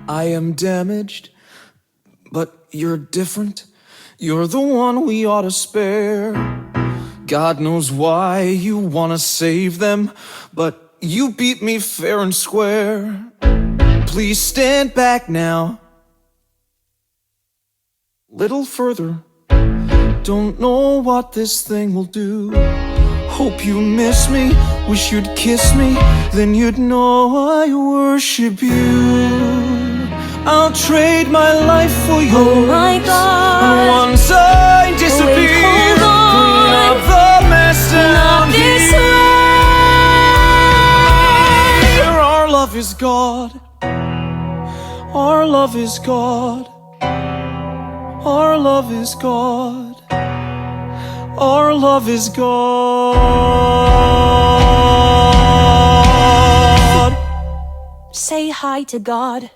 I am damaged, but you're different. You're the one we ought to spare. God knows why you wanna save them, but you beat me fair and square. Please stand back now. Little further. Don't know what this thing will do. Hope you miss me, wish you'd kiss me, then you'd know I worship you. I'll trade my life for yours. Oh my God. Once I disappear, wait, hold on. clean up the mess down this here. Our love is God. Our love is God. Our love is God. Our love is God. Say hi to God.